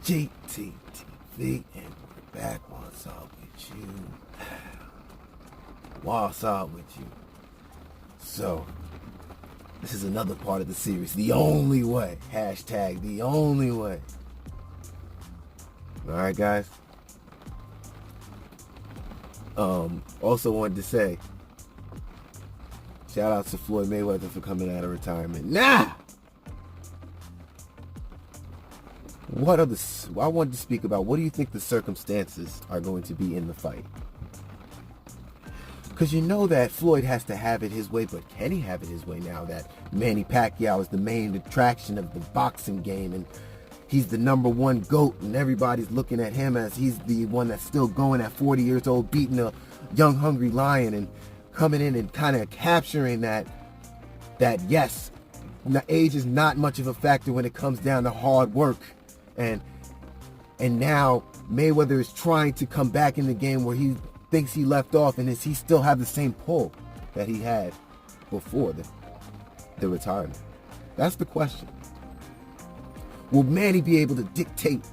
GTTV, and we're back. What's up with you? What's up with you? So, this is another part of the series, The Only Way. Hashtag The Only Way. Alright, guys. Also wanted to say, shout out to Floyd Mayweather for coming out of retirement. Nah! I wanted to speak about, what do you think the circumstances are going to be in the fight? Because you know that Floyd has to have it his way, but can he have it his way now that Manny Pacquiao is the main attraction of the boxing game, and he's the #1 GOAT, and everybody's looking at him as he's the one that's still going at 40 years old, beating a young, hungry lion, and coming in and kind of capturing that yes, age is not much of a factor when it comes down to hard work. And now Mayweather is trying to come back in the game where he thinks he left off, and does he still have the same pull that he had before the retirement? That's the question. Will Manny be able to dictate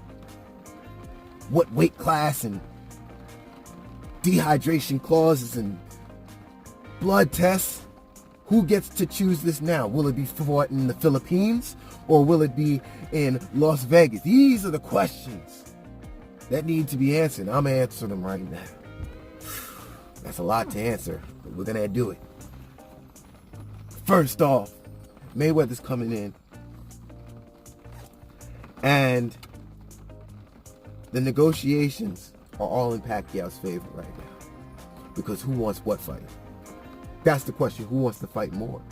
what weight class and dehydration clauses and blood tests? Who gets to choose this now? Will it be fought in the Philippines, or will it be in Las Vegas? These are the questions that need to be answered. I'm going to answer them right now. That's a lot to answer, but we're going to do it. First off, Mayweather's coming in, and the negotiations are all in Pacquiao's favor right now. Because who wants what fight? That's the question. Who wants to fight more?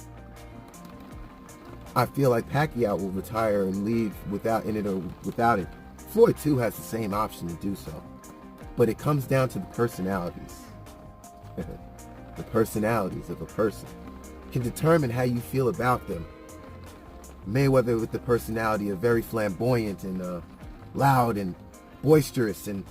I feel like Pacquiao will retire and leave without it. Floyd too has the same option to do so. But it comes down to the personalities. The personalities of a person can determine how you feel about them. Mayweather, with the personality of very flamboyant and loud and boisterous, and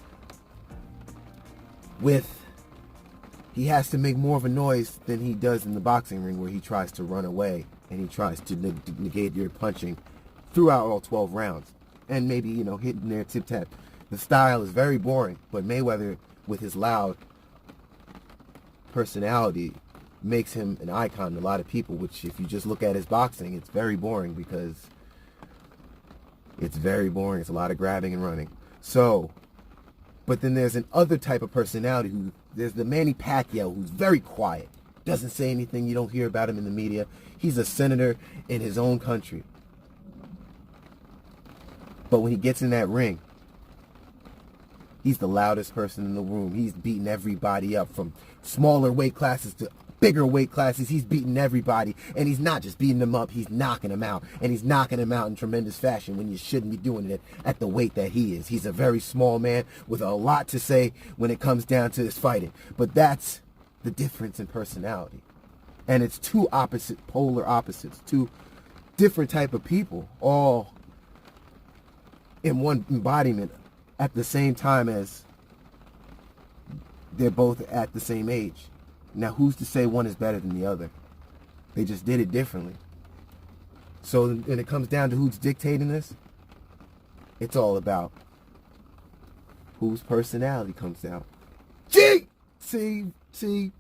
he has to make more of a noise than he does in the boxing ring, where he tries to run away and he tries to negate your punching throughout all 12 rounds. And maybe, hitting there tip-tap. The style is very boring, but Mayweather, with his loud personality, makes him an icon to a lot of people, which, if you just look at his boxing, it's very boring, because it's very boring. It's a lot of grabbing and running. So, but then there's an other type of personality there's the Manny Pacquiao, who's very quiet, doesn't say anything. You don't hear about him in the media. He's a senator in his own country. But when he gets in that ring, he's the loudest person in the room. He's beating everybody up, from smaller weight classes to bigger weight classes. He's beating everybody, and he's not just beating them up, he's knocking them out, and he's knocking them out in tremendous fashion when you shouldn't be doing it at the weight that he is. He's a very small man with a lot to say when it comes down to his fighting, but that's the difference in personality. And it's two polar opposites, two different type of people, all in one embodiment at the same time, as they're both at the same age. Now, who's to say one is better than the other? They just did it differently. So when it comes down to who's dictating this, it's all about whose personality comes out. GTTV!